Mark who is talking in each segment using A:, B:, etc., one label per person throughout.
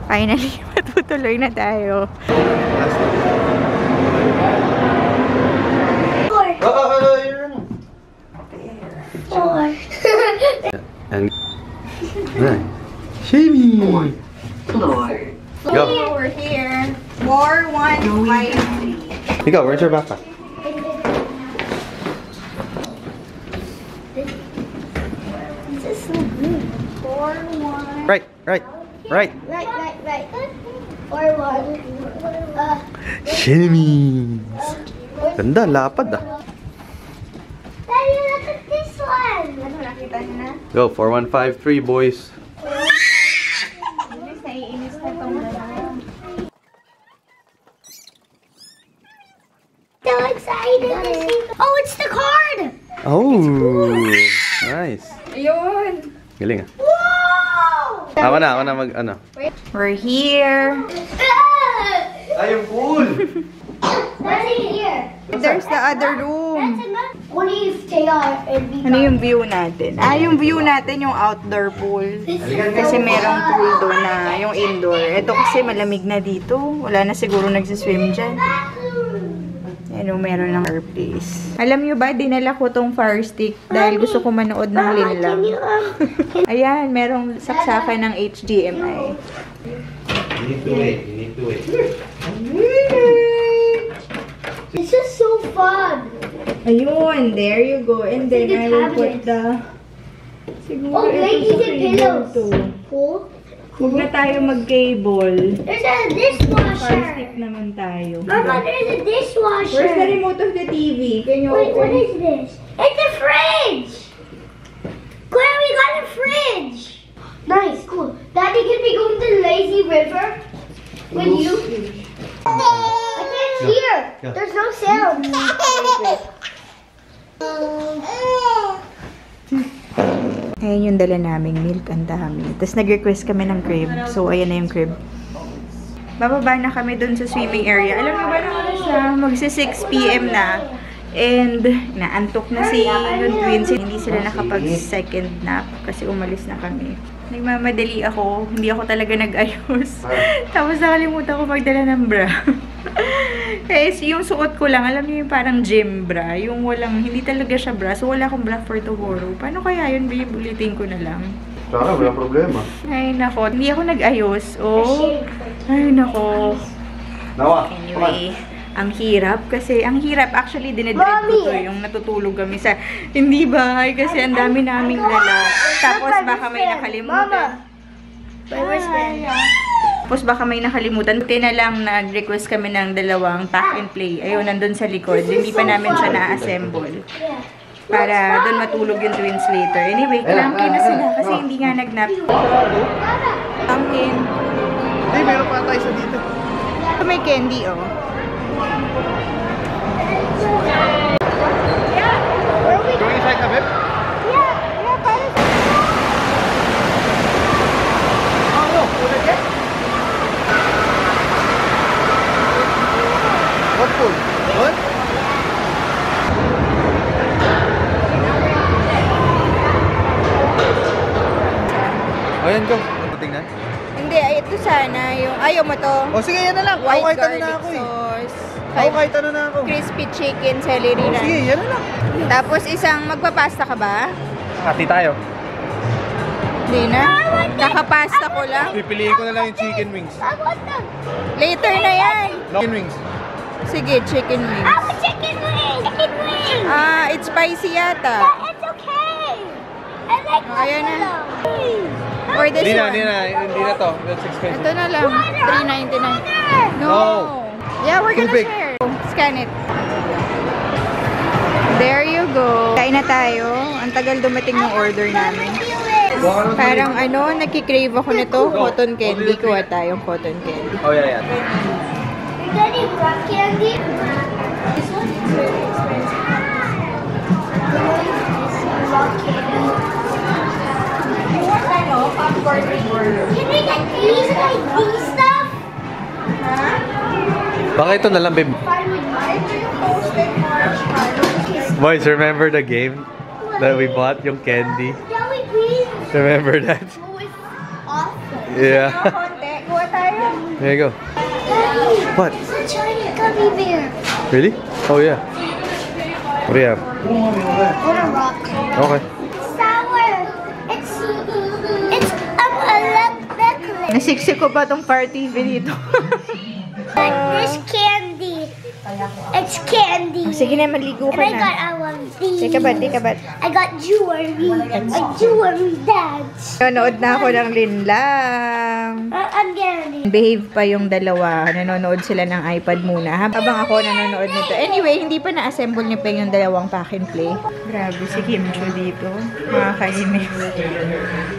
A: Finally, matutuloy na tayo.
B: And Shamey! Go.
A: We're here. 4153.
B: You go, where's your backpack?
C: This is so good.
A: 41.
B: Right.
C: Right. 41.
B: Shamies! Ganda, lapad ah.
C: Daddy, look at this one.
A: Ano, nakita niyo na?
B: Go, 4153 boys.
A: Naiinis na itong dalawa.
C: So excited to see. Oh, it's the card.
B: Oh, nice.
A: Ayun!
B: Galing ah.
C: Whoa!
B: Ako na mag ano.
A: We're here.
B: Ay, yung pool!
C: What's in here?
A: There's the other room.
C: What do you stay on and be
A: Ano yung view natin? Yung view natin yung outdoor pool. Kasi merong pool doon na yung indoor. Ito kasi malamig na dito. Wala na siguro nagsiswim dyan. Ano, meron ng fireplace. Alam nyo ba, dinala ko tong fire stick dahil gusto ko manood ng Linlang. Ayan, merong saksakan ng HDMI.
B: You need to wait.
C: This is so fun.
A: Ayun, there you go. And then I will put the... Siguro
C: Oh, ladies and pillows. Cool.
A: Huwag na tayo mag-cable.
C: There's a
A: Fire
C: dishwasher.
A: stick naman tayo.
C: Mama, there's a dishwasher.
A: Where's the remote of the TV? Can you
C: Wait, what
A: open?
C: is this? It's a fridge! Claire, we got a fridge! Nice, cool. Daddy, can we go to the lazy river with you? I can't hear.
B: Go.
C: There's no sound.
A: Ayan yung dala naming milk, ang dami. Tapos nag-request kami ng crib. So, ayan na yung crib. Bababa na kami dun sa swimming area. Alam mo ba na oras na? Magsi 6 PM na. And, naantok na si yung twins. Hindi sila nakapag-second nap kasi umalis na kami. Nagmamadali ako. Hindi ako talaga nag-ayos. Tapos nakalimutan ko magdala ng bra. Kasi yung suot ko lang, alam niyo yung parang gym bra. Yung walang, hindi talaga siya bra. So, wala akong bra for tomorrow. Paano kaya yun? Ulitin ko na lang.
B: Sana, walang problema.
A: Ay, nako. Hindi ako nag-ayos. Oh. Ay, nako.
B: Nawa,
A: Anyway, ang hirap. Kasi, ang hirap. Actually, dinedread ko to. Yung natutulog kami sa hindi bahay. Kasi ang dami naming dala. Tapos, baka may nakalimutan. Tapos baka may nakalimutan. Buti na lang nag-request kami ng dalawang pack and play. Ayun, nandun sa likod. Hindi pa namin siya na-assemble. Para doon matulog yung twins later. Anyway, clamky na sila kasi hindi nga nag-nap. Pumpkin.
B: Hindi, meron pa tayo sa dito.
A: Ito may candy, oh.
B: Going inside ka, babe? What pool? What? Ayan, go. Ano tingnan?
A: Hindi, ito sana yung... Ayaw mo to?
B: O sige, yan na lang.
A: White
B: Kahit ano na
A: garlic
B: ako eh.
A: sauce.
B: Kahit ano na ako.
A: Crispy chicken, celery na.
B: Sige, yan na lang.
A: Tapos isang magpapasta ka ba?
B: Hati tayo.
A: Hindi na. Kakapasta ko lang.
B: Pipiliin ko na lang yung chicken wings.
C: I want them.
A: Later na yan.
B: Chicken wings.
A: Sige, chicken
C: I
A: wings.
C: want chicken wings. Chicken wings.
A: It's spicy yata.
C: Yeah, it's okay. I like
A: Ayan na.
C: buffalo.
A: Or this
B: Hindi
A: one.
B: na to. That's expensive.
A: Ito na lang. $3.99. No. Yeah, we're gonna
B: Too big.
A: share. Scan it. There you go. Kain na tayo. Ang tagal dumating ng order namin. Parang ano, nagkikrave ako nito. Cotton candy. Kuha tayong cotton candy.
B: Oh, yeah.
C: Is there any rock candy? This one is very expensive. The one is rock candy. Can we get these like these stuff?
B: Baka ito na lang, babe.
C: Fine with toasted marshmallows.
B: Boys, remember the game that we bought, yung candy?
C: Shall we please?
B: Remember that?
C: Oh, it's awesome.
B: Yeah.
A: Konti. Kuha tayo
B: There you go.
C: Daddy,
B: What?
C: it's a Chinese gummy bear.
B: Really? Oh yeah. What do you have?
C: On a rock.
B: Okay.
C: Sour. It's a necklace.
A: Nasiksik ko pa tong party dito.
C: This candy. It's candy.
A: Sige na, maligo
C: And
A: ka
C: I got
A: na.
C: all of these.
A: Take a bath, take a bath.
C: I got jewelry. A jewelry dance.
A: Nanonood na ako ng Linlang.
C: I'm getting it.
A: Behave pa yung dalawa. Nanonood sila ng iPad muna. Habang ako nanonood nito. Anyway, hindi pa na-assemble ni Peng yung dalawang pack and play. Grabe si Kim Cho dito. Makakainis.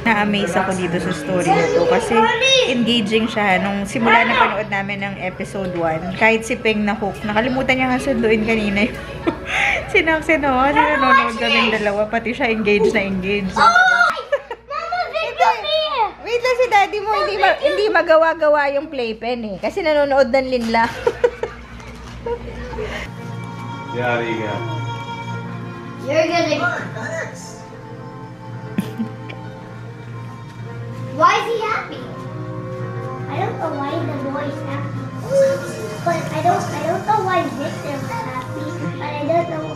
A: Na-amaze ako dito sa story na to. Kasi engaging siya. Nung simula na panood namin ng episode 1. Kahit si Peng na hook. Nakalimutan niya nga sunduin kanina yung sinaksin ako. Kasi nanonood kaming dalawa. Pati siya engaged na engaged.
C: Mama, video me.
A: Wait lang si daddy mo, hindi magawa-gawa yung playpen eh. Kasi nanonood ng Linla.
B: Yeah, there you go.
C: You're gonna. Why is he happy? I don't know why the boy is happy. But I don't know why Victor was happy. But I don't know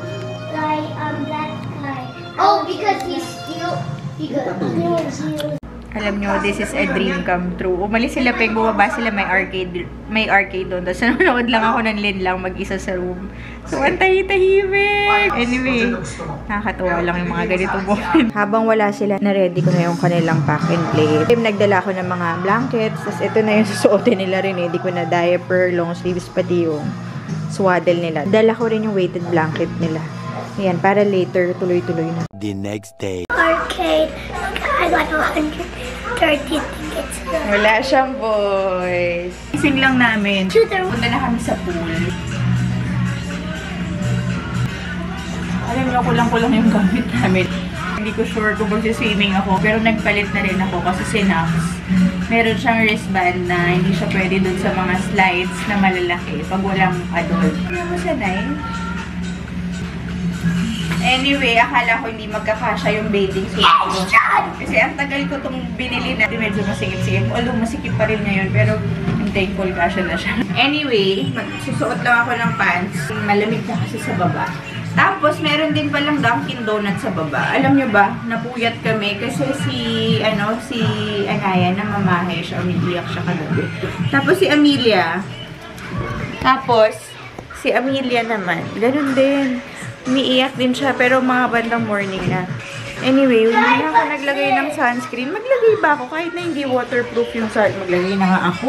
C: why that guy. Oh, because he's still.
A: Alam nyo, this is a dream come true. Umalis sila Peng, bumaba sila, may arcade doon. Tapos nanonood lang ako ng Linlang mag-isa sa room. So, ang tahimik. Anyway, nakakatuwa lang yung mga ganito moment. Habang wala sila, na-ready ko na yung kanilang pack and play. Nagdala ko ng mga blankets. Tapos ito na yung susuotin nila rin. Ready ko na diaper, long sleeves, pati yung swaddle nila. Dala ko rin yung weighted blanket nila. Ayan, para later, tuloy-tuloy na.
D: The next day.
C: Arcade. I got 130 tickets.
A: Wala siyang voice. Ising lang namin. Punta na kami sa pool. Alam niyo, kulang-kulang yung gamit namin. Hindi ko sure kung mag-swimming ako, pero nagpalit na rin ako kasi sinax. Meron siyang wristband na hindi siya pwede dun sa mga slides na malalaki pag walang adult. Ano mo sanay? Anyway, akala ko hindi magkakasya yung bathing suit ko. Kasi ang tagal ko itong binili na medyo masikip-sikip. Although masikip pa rin ngayon, pero I'm thankful kasya na siya. Anyway, magsusuot lang ako ng pants. Malamig na kasi sa baba. Tapos, meron din palang Dunkin Donuts sa baba. Alam nyo ba, napuyat kami kasi si Anaya, namamahay siya, umiiyak siya kagabi. Tapos si Amelia naman, ganun din. Umiiyak din siya, pero mga bandang morning na. Anyway, hindi na ako naglagay ng sunscreen. Maglagay ba ako? Kahit na hindi waterproof yung maglagay na nga ako.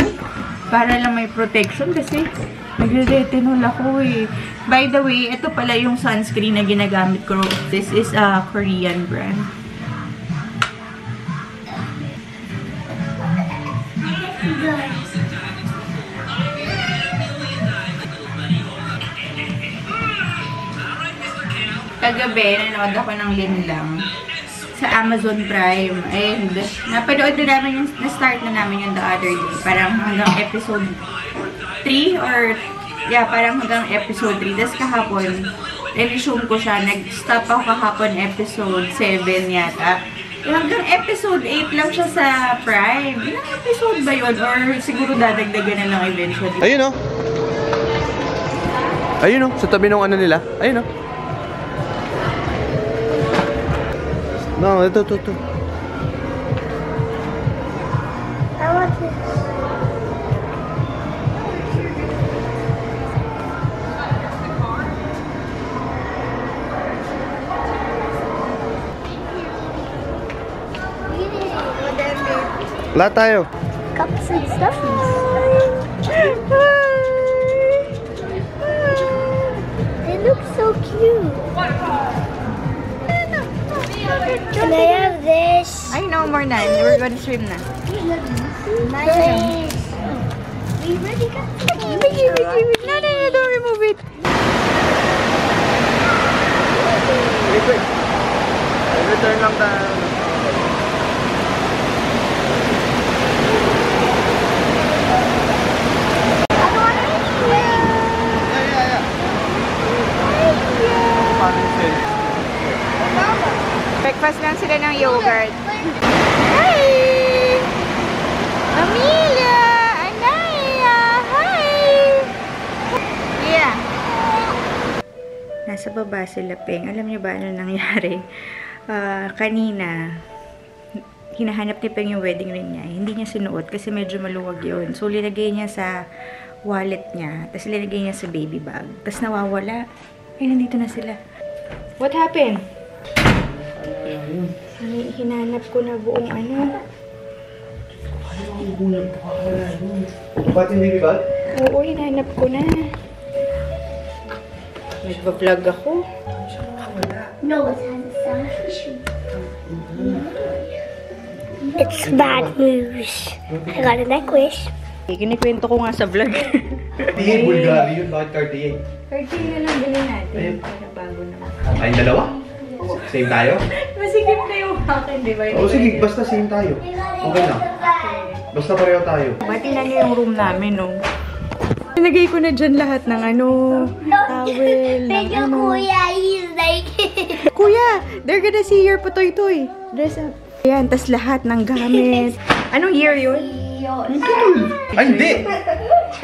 A: Para lang may protection kasi nagre-retinol ako eh. By the way, ito pala yung sunscreen na ginagamit ko. This is a Korean brand. Kagabi, nanood ako ng Linlang sa Amazon Prime. And napanood na namin yung, na-start na namin yung the other day. Parang hanggang episode 3 or, yeah, parang hanggang episode 3. Tapos kahapon, resume ko siya. Nag-stop ako kahapon episode 7 yata. Hanggang episode 8 lang siya sa Prime. Ilang episode ba yun? Or siguro dadagdagan na lang eventually.
B: Ayun o. Ayun o. Sa tabi ng ano nila. Ayun o. No, ito.
C: I want this.
B: Lahat tayo.
C: Cups and stuffies. They look so cute. Can I have this?
A: Ay, no more na. We're gonna swim na.
C: Nice. We really got
A: No, don't remove it.
B: Wait. Return lang tayo.
A: Breakfast lang sila ng yogurt. Hi! Amelia! Anaya! nasa baba sila, Peng. Alam niyo ba ano nangyari? Kanina, hinahanap ni Peng yung wedding ring niya. Hindi niya sinuot kasi medyo maluwag yun. So, linagay niya sa wallet niya. Tapos, linagay niya sa baby bag. Tapos, nawawala. Ay, nandito na sila. What happened? Ay, hinanap ko na buong ano.
B: Pati yung baby bag?
A: Oo, hinanap ko na. Nagpa-vlog ako.
C: No, it has a selfie. It's bad news. I got a necklace.
A: Kinikwento ko nga sa vlog.
B: Cartier, Bulgari yun. Bakit Cartier?
A: Cartier na lang bilhin natin. Para bago naman.
B: Tayong dalawa? Same tayo?
A: Masikip na yung akin, di ba?
B: Oo, sige. Basta same tayo. Okay lang. Basta pareho tayo.
A: Bati na niyo yung room namin, no? Nilagay ko na dyan lahat ng ano, towel, ng
C: Thank you,
A: ano.
C: Kuya. He's like...
A: Kuya, they're gonna see your putoy-toy. Dress up. Ayan, tas lahat ng gamit. Anong year yun?
B: Ay, hindi!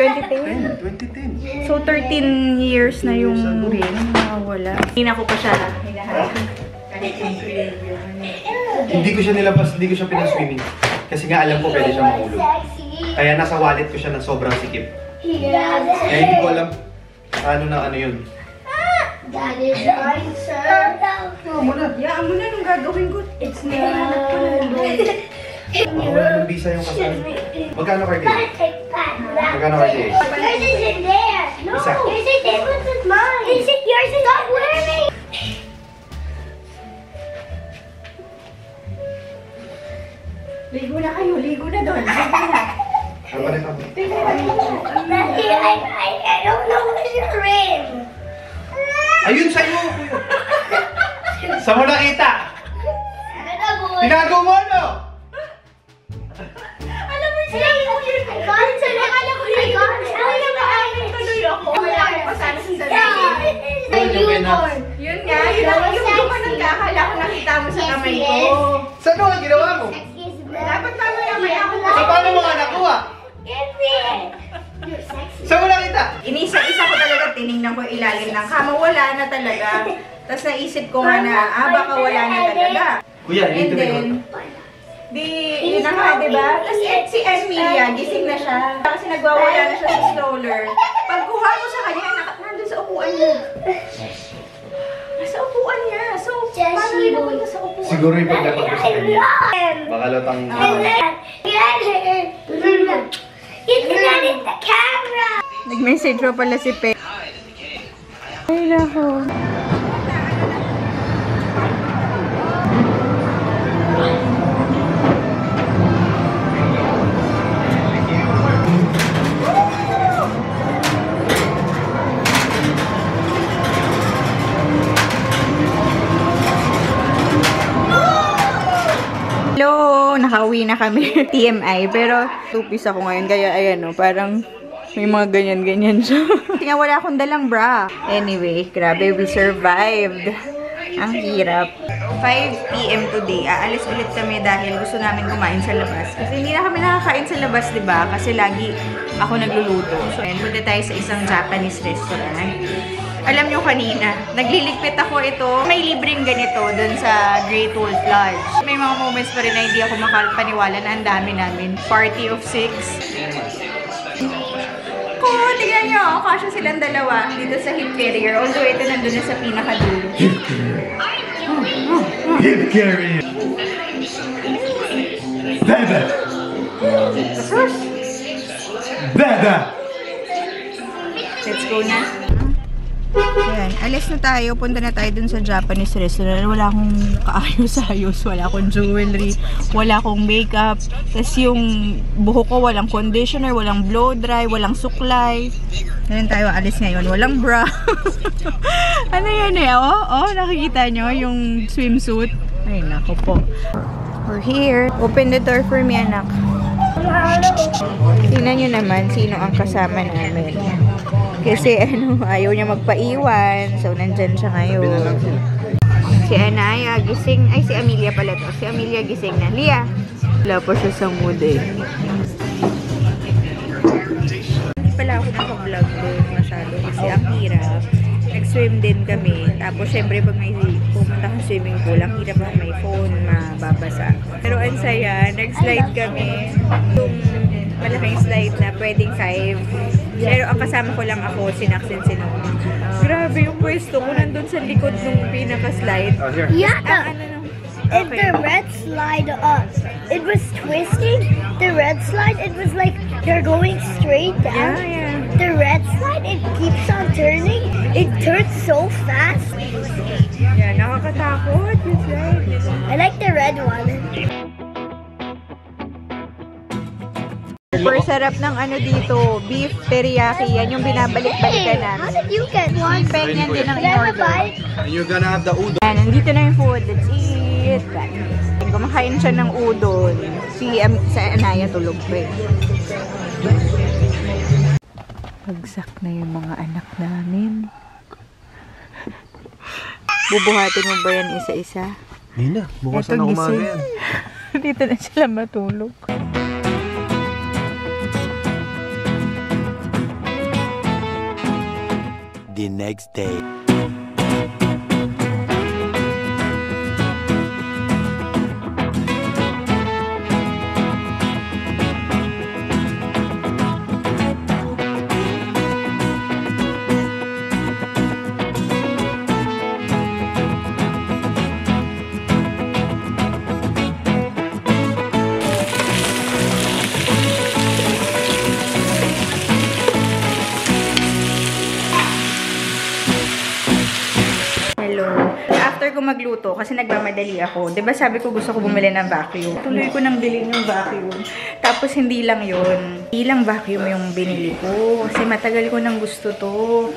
A: 2010.
B: 2010.
A: So, 13 years na yung ring. Wala. Hindi na ko pa siya hinahanap.
B: Hindi ko siya nilabas, hindi ko siya pinaswimming. Kasi nga alam ko pwede siya mahulog. Kaya nasa wallet ko siya ng sobrang sikip. Kaya hindi ko alam ano yun.
C: That is the answer.
A: Yaan mo na nung gagawin ko.
C: It's
A: Hinahanap ko na lang.
B: Wala ng visa yung kasal. Magkano Cartier? Magkano Cartier?
C: Yours is in there. No,
B: Isa.
C: yours is in with mine. Yours is not wearing.
A: Ligo na kayo. Ligo na doon. Ligo na.
B: Tama na tama.
C: Daddy, I don't know what's your ring.
B: Ayun sa'yo! Saan mo nakita? Tinago mo ano?
C: Alam mo siya, I got it today. I got it. Alam mo, akin tuloy ako. Wala ko pa sana sa sarili. The unicorn.
A: Yun nga. Yung doon ka nagkakala ko nakita mo sa kamay ko.
B: Saan mo ang ginawa mo?
A: Dapat mamaya may ako na.
B: Sa paano mo nga nakuha?
C: Give me it. You're sexy.
B: Saan mo nakita?
A: Inisa-isa ko talaga, tinignan ko ilalim ng kama. Wala na talaga. Tapos naisip ko nga na, baka wala na talaga.
B: Kuya,
A: And
B: dito
A: then, yun na nga, diba? Tapos si Emilia, gising na siya. Kasi nagwawala na siya sa stroller. Pagkuha ko sa kanya, nandun sa upuan niya. Nasa upuan niya. So, paano rin napunta sa upuan?
B: Siguro yung pagdapat ko sa kanya. Baka lutang...
C: It's not in the camera.
A: Nag-message pa pala si Pe. Ay, nako. Hello! Nakauwi na kami. TMI. Pero, tupis ako ngayon. Kaya, ayan o. Parang may mga ganyan-ganyan siya. Kasi nga wala akong dalang bra. Anyway, grabe. We survived. Ang hirap. 5 PM today. Aalis ulit kami dahil gusto namin kumain sa labas. Kasi hindi na kami nakakain sa labas, diba? Kasi lagi ako nagluluto. So, ayan. Punta tayo sa isang Japanese restaurant. Alam nyo kanina, nagliligpit ako ito. May libreng ganito dun sa Great Wolf Lodge. May mga moments pa rin na hindi ako makapaniwala na ang dami namin. Party of 6. Tingnan nyo, kasya silang dalawa dito sa hip carrier. Although ito nandun na sa pinakadulo.
B: Hip carrier! Dada! Dada!
A: Let's go na. Ayan, alis na tayo. Punta na tayo dun sa Japanese restaurant. Wala akong kaayos-ayos. Wala akong jewelry. Wala akong makeup. Tapos yung buhok ko, walang conditioner, walang blow dry, walang suklay. Ngayon tayo alis ngayon. Walang bra. Ano yan eh? Oh, nakikita nyo yung swimsuit. Ay, nako po. We're here. Open the door for me, anak. Tingnan nyo naman sino ang kasama namin. Kasi ayaw niya magpaiwan. So, nandyan siya ngayon. Si Anaya, gising. Ay, si Amelia pala to. Si Amelia gising na. Lia! Wala pa siya sa mood eh. Hindi pala ako naka-vlog doon masyado kasi ang hirap. nag-swim din kami. Tapos, syempre, pag may pumunta kang swimming pool, ang hirap na may phone, mababasa. Pero ang saya, nag-slide kami. Yung malaking slide na pwedeng 5. Pero ang kasama ko lang ako, si Nax and si Noah. Grabe yung pwesto ko nandun sa likod ng pinaka-slide.
C: Yeah,
A: Okay.
C: the red slide, it was twisting. The red slide, it was like you're going straight down.
A: Yeah.
C: The red slide, it keeps on turning. It turns so fast.
A: Yeah, nakakatakot yung slide.
C: I like the red one.
A: Super sarap ng ano dito, beef teriyaki. Yan yung binabalik-balikan
C: How
A: namin.
C: did you get one?
A: Peng yan din ang
C: Can I have a
A: in-order.
C: bite?
B: And you're gonna have the udon.
A: Yan, nandito na yung food. Let's eat. Kumakain siya ng udon. Sa Anaya tulog pa eh. Pagsak na yung mga anak namin. Bubuhatin mo ba yan isa-isa?
B: Hindi na, bukas na umaga yan.
A: Dito na sila matulog.
D: The next day.
A: After ko magluto, kasi nagmamadali ako, 'di ba sabi ko gusto ko bumili ng vacuum. Tuloy ko nang bilhin yung vacuum. Tapos hindi lang 'yun. Ilang vacuum yung binili ko kasi matagal ko nang gusto 'to.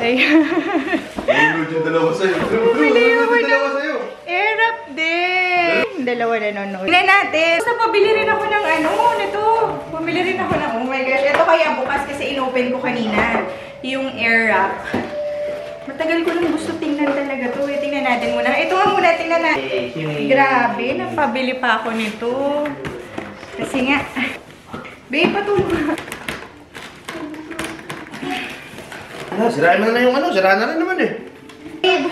A: Ay.
B: Yung dalawa sa'yo.
A: Bumili ako
B: Dalawa
A: ng
B: sa'yo.
A: airwrap din. Dalawa nanonood. Tingnan natin. Basta pabili rin ako ng ano, nito. Pumili rin ako ng, oh my gosh. Ito kaya bukas kasi inopen ko kanina. Yung airwrap. Matagal ko lang gusto tingnan talaga to. Tingnan natin muna. Ito nga muna, tingnan natin. Grabe, napabili pa ako nito. Kasi nga, babe, patulog.
B: Sirain mo na yung ano, siraan na rin naman eh.
A: Babe,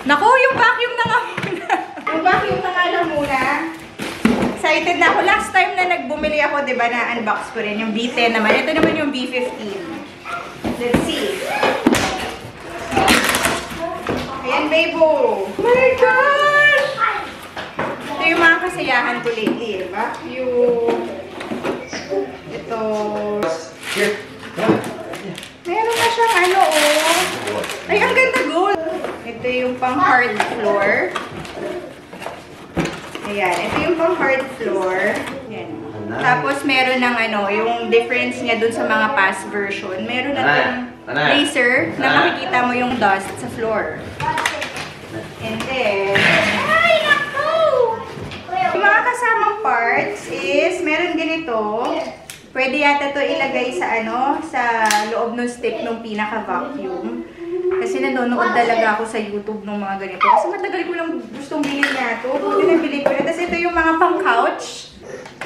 A: naku, yung vacuum na nga muna. Yung vacuum na nga lang muna. Excited na ako. Last time na nagbumili ako, di ba, na-unbox ko rin yung V10 naman. Ito naman yung V15. Let's see. Ayan, babe. Oh my gosh! Ito yung mga kasiyahan ko lately, diba? Yung... Ito... Meron na siyang ano, oh. Ay, ang ganda gold! Ito yung pang hard floor. Ayan, ito yung pang hard floor. Ayan. Tapos meron ng ano, yung difference niya dun sa mga past version. Meron na itong laser na makikita mo yung dust sa floor. And then, ay, naku! Yung mga kasamang parts is, meron ganito. Pwede yata to ilagay sa ano, sa loob ng stick ng pinaka-vacuum. Kasi nanonood talaga ako sa YouTube ng mga ganito. Kasi matagal ko lang gustong bilhin na to. Buti na bilhin ko na. Tapos ito yung mga pang-couch.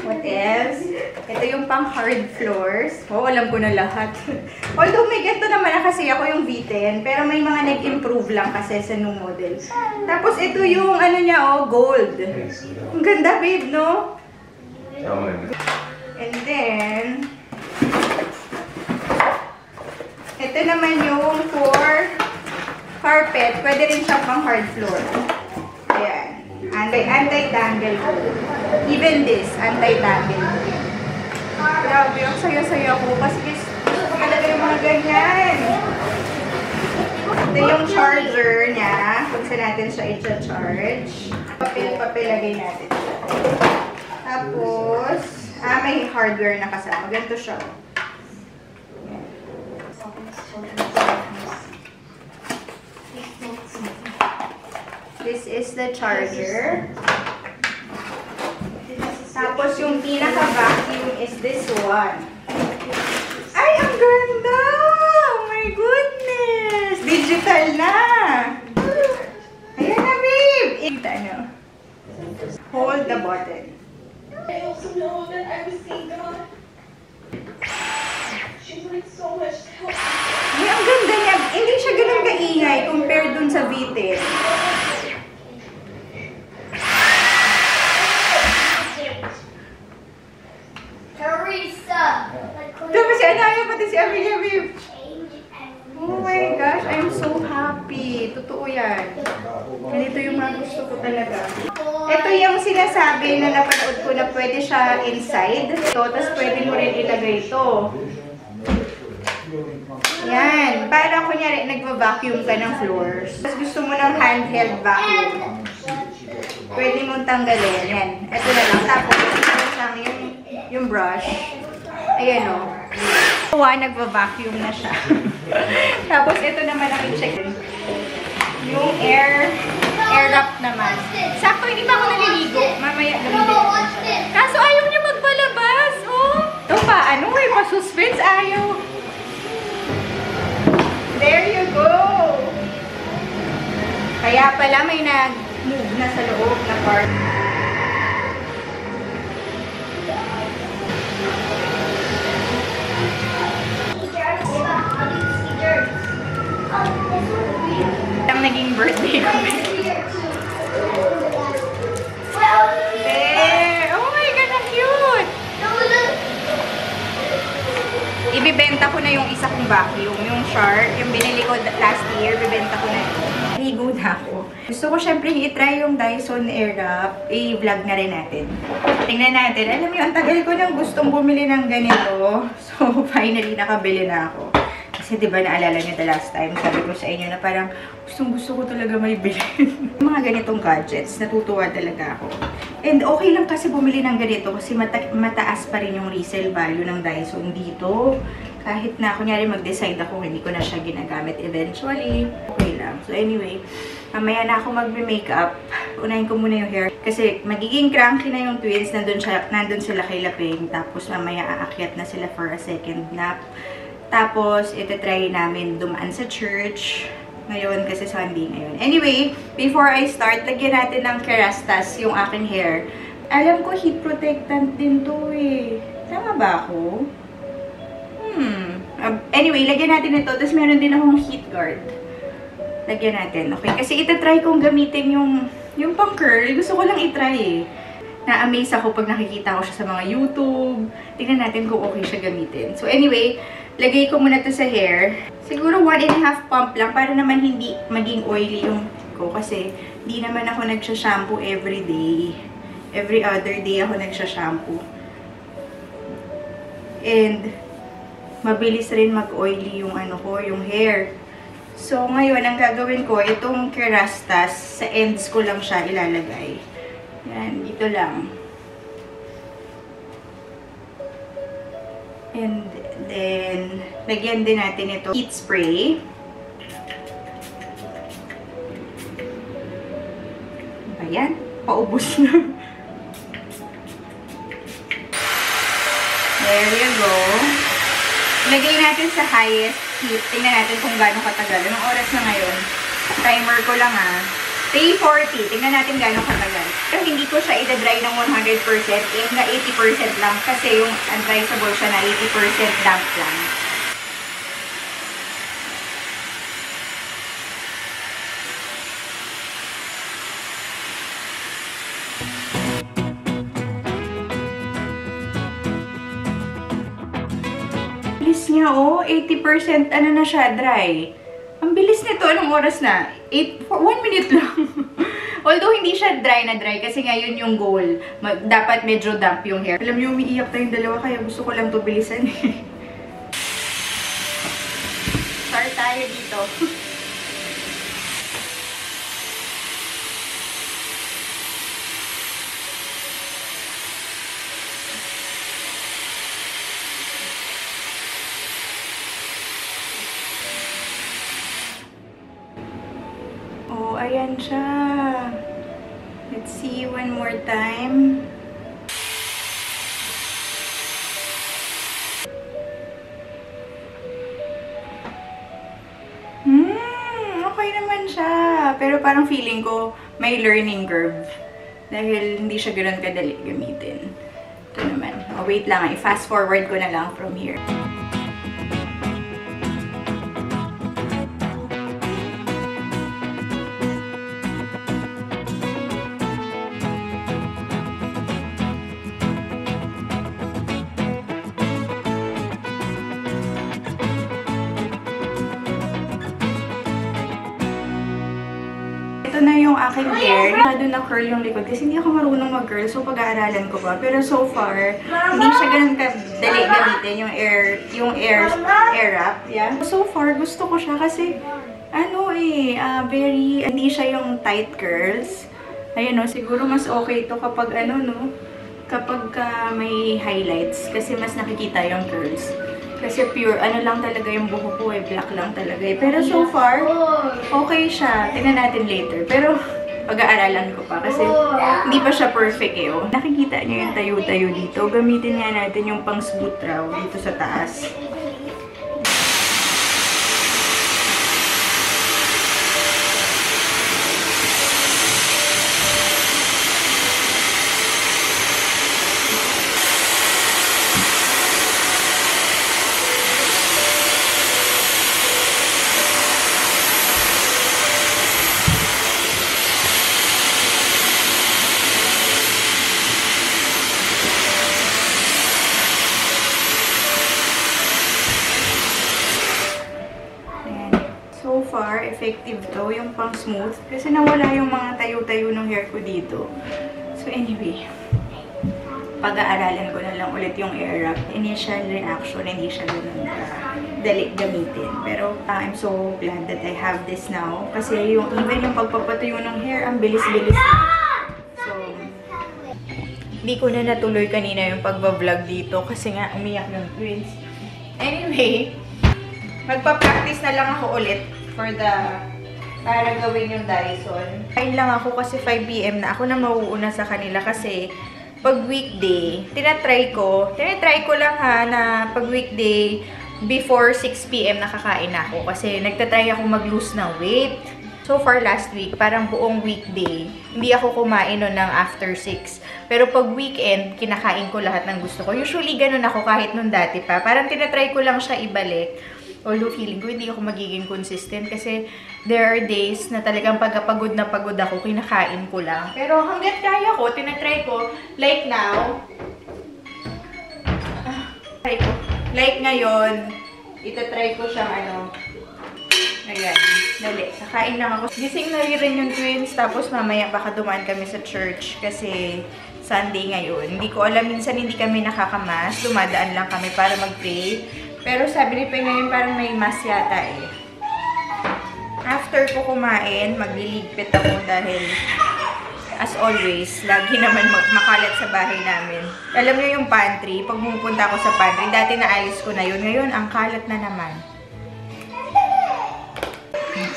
A: What else? Ito yung pang-hard floors. Oh, alam ko na lahat. Although may ganito naman na kasi ako yung V10. Pero may mga nag-improve lang kasi sa new model. Tapos ito yung ano niya, oh, gold. Ang ganda, babe, no? And then, ito naman yung for carpet. Pwede rin siya pang hard floor. Ayan. Anti-tangle ko. Even this, anti-tangle ko. Grabe, ang saya-saya ko. Kasi gusto ko talaga yung mga ganyan. Ito yung charger niya. Kung saan natin siya i-charge. Papel-papel lagay natin siya. Tapos, may hardware na kasama. Ganito siya. This is the charger. Tapos yung pinaka-vacuum is this one. Ay, ang ganda! Oh my goodness! Digital na! Ayan na, babe! Ito, ano? Hold the button.
E: I also know that I was seeing God. She wanted so much to help me.
A: Ay, ang ganda niya. Hindi siya ganun ingay compared dun sa Vitis.
C: Teresa.
A: Diba si Anaya, pati si Amelia, babe? Oh my gosh, I'm so happy. Totoo yan. Ganito yung mga gusto ko talaga. Ito yung sinasabi na napanood ko na pwede siya inside. Ito, tapos pwede mo rin ilagay ito. Yan. Para kunyari, nagva-vacuum ka ng floors. Tapos gusto mo ng handheld vacuum. Pwede mong tanggalin. Yan. Ito na lang. Tapos, ito lang yung brush. Ayan o. Nagva-vacuum na siya. Tapos, ito naman ang i-check. Yung air wrap naman. Sakto, hindi pa ako naliligo. Mamaya gamitin. Kaso ayaw niya magpalabas. Oh. Ito pa, ano may pa-suspense? Ayaw. There you go. Kaya pala may nag-move na sa loob na part. Ang naging birthday ko. There! Oh my God, ang cute! Ibibenta ko na yung isa kong vacuum. Yung Shark, yung binili ko last year, bibenta ko na yun. Higo na ako. Gusto ko syempre i-try yung Dyson Airwrap. I-vlog na rin natin. Tingnan natin. Alam mo, ang tagal ko nang gustong bumili ng ganito. So, finally, nakabili na ako. Kasi diba naalala niyo the last time, sabi ko sa inyo na parang gustong-gusto ko talaga may bilhin. Mga ganitong gadgets, natutuwa talaga ako. And okay lang kasi bumili ng ganito kasi mataas pa rin yung resale value ng Dyson dito. Kahit na kunyari mag-decide ako, hindi ko na siya ginagamit eventually. Okay lang. So anyway, mamaya na ako magbe-makeup. Unahin ko muna yung hair. Kasi magiging cranky na yung twins, nandun sila kay Lapeng. Tapos mamaya aakyat na sila for a second nap. Tapos, ito-try namin dumaan sa church. Ngayon, kasi Sunday ngayon. Anyway, before I start, lagyan natin ng Kerastase yung aking hair. Alam ko, heat protectant din to eh. Tama ba ako? Anyway, lagyan natin ito. Tapos, meron din akong heat guard. Lagyan natin. Okay, kasi ito-try kong gamitin yung pang curl. Gusto ko lang i-try eh. Na-amaze ako pag nakikita ko siya sa mga YouTube. Tingnan natin kung okay siya gamitin. So anyway, lagay ko muna to sa hair. Siguro 1.5 pump lang para naman hindi maging oily yung ko. Kasi hindi naman ako nagsha-shampoo every day. Every other day ako nagsha-shampoo. And mabilis rin mag-oily yung yung hair. So ngayon, ang gagawin ko, itong Kerastase, sa ends ko lang siya ilalagay. Yan, dito lang. And then, lagyan din natin ito heat spray. Ayan, paubos na. There you go. Lagay natin sa highest heat. Tingnan natin kung gaano katagal. Anong oras na ngayon? Timer ko lang ah. 3:40. Tingnan natin gano'ng katagal. Pero hindi ko siya i-dry ng 100%. Eh, na 80% lang. Kasi yung advisable siya na 80% damp lang. Bilis niya, oh. 80% ano na siya, dry. Ang bilis nito. Anong oras na? 1 minute lang. Although, hindi siya dry na dry kasi ngayon yung goal. Dapat medyo damp yung hair. Alam niyo, umiiyak tayong dalawa kaya gusto ko lang ito bilisan eh. Start tayo dito. Ayan siya. Let's see one more time. Okay naman siya. Pero parang feeling ko may learning curve. Dahil hindi siya ganoon kadali gamitin. Ito naman. Oh, wait lang. I-fast forward ko na lang from here. ito na yung aking hair. Doon na curl yung likod kasi hindi ako marunong mag-curl. So, pag-aaralan ko pa. Pero so far, hindi siya ganun kadali gamitin yung air wrap. Yeah. So far, gusto ko siya kasi hindi siya yung tight curls. Ayun, no, siguro mas okay ito kapag kapag may highlights kasi mas nakikita yung curls. Kasi pure, lang talaga yung buhok ko black lang talaga Pero so far, okay siya. Tingnan natin later. Pero, pag-aaralan ko pa kasi hindi pa siya perfect Nakikita niyo yung tayo-tayo dito. Gamitin nga natin yung pang smooth raw dito sa taas. So far, effective to, yung pang smooth. Kasi nawala yung mga tayo-tayo ng hair ko dito. So anyway, pag-aaralan ko na lang ulit yung air wrap. Initial reaction, hindi siya ganun dali gamitin. Pero I'm so glad that I have this now. Kasi even yung pagpapatuyo ng hair, ang bilis-bilis na. So, hindi ko na natuloy kanina yung pagbablog dito kasi nga umiyak ng twins. Anyway, magpa-practice na lang ako ulit para gawin yung Dyson. Kain lang ako kasi 5 PM na. Ako na mauuna sa kanila kasi pag weekday, tinatry ko lang na pag weekday, before 6 PM nakakain ako kasi nagtatry ako mag-lose ng weight. So far last week, parang buong weekday, hindi ako kumain ng after 6. Pero pag weekend, kinakain ko lahat ng gusto ko. Usually ganun ako kahit nung dati pa. Parang tinatry ko lang siya ibalik. Although feeling ko hindi ako magiging consistent kasi there are days na talagang pagod na pagod ako, kinakain ko lang. Pero hanggat kaya ko, tinatry ko, like now, like ngayon, itatry ko siyang ayan, dali, kakain lang ako. Gising na rin yung twins, tapos mamaya baka dumaan kami sa church kasi Sunday ngayon. Hindi ko alam, minsan hindi kami nakakamas, dumadaan lang kami para mag-pray. Pero sabi ni Pei ngayon parang may mass yata After ko kumain, magliligpit ako dahil as always, lagi naman makalat sa bahay namin. Alam niyo yung pantry, pag pumupunta ako sa pantry, dati naayos ko na yun. Ngayon, ang kalat na naman.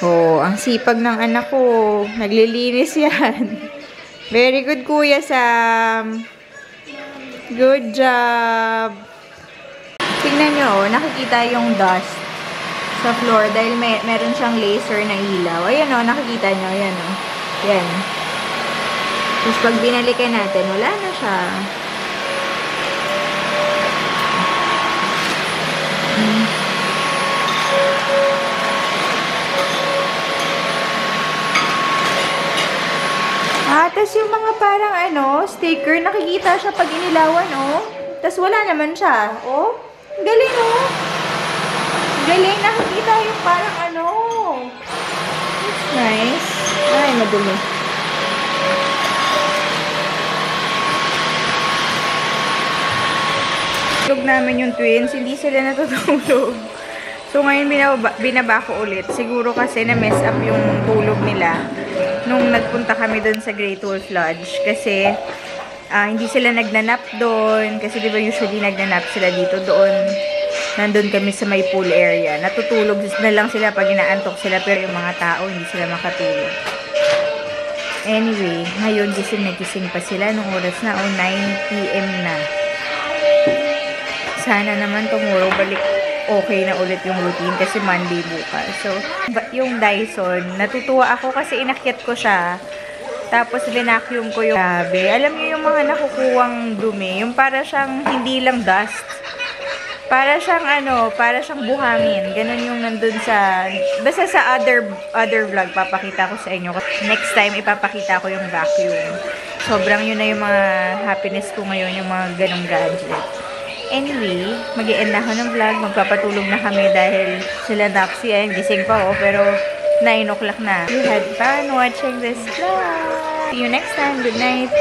A: Oh, ang sipag ng anak ko. Naglilinis yan. Very good, Kuya Sam. Good job. Tingnan nyo, nakikita yung dust sa floor dahil meron siyang laser na ilaw. Ayan nakikita nyo. Ayan Yan. Tapos pag binalikan natin, wala na siya. Tapos yung mga parang sticker, nakikita siya pag inilawan, Tapos wala naman siya, Galing, Galing, nakikita yung parang It's nice. Ay, madumi. Tulog namin yung twins, hindi sila natutulog. So, ngayon binaba ko ulit. Siguro kasi na-mess up yung tulog nila nung nagpunta kami doon sa Great Wolf Lodge. Kasi, hindi sila nagnanap doon. Kasi diba usually nagnanap sila dito doon. Nandun kami sa may pool area. Natutulog na lang sila pag inaantok sila. Pero yung mga tao, hindi sila makatulog. Anyway, ngayon gising pa sila. Nung oras na, 9 PM na. Sana naman tomorrow balik okay na ulit yung routine kasi Monday bukas. So, yung Dyson, natutuwa ako kasi inakyat ko siya. Tapos, linacuum ko yung gabi. Alam niyo yung mga nakukuwang dumi. Yung para siyang hindi lang dust. Para siyang para siyang buhangin. Ganun yung nandun sa, basta sa other vlog, papakita ko sa inyo. Next time, ipapakita ko yung vacuum. Sobrang yun na yung mga happiness ko ngayon, yung mga ganong gadget. Anyway, mag-i-end na ako ng vlog. Magpapatulog na kami dahil sila Napsi gising pa pero 9 o'clock na. You had fun watching this vlog. See you next time. Good night.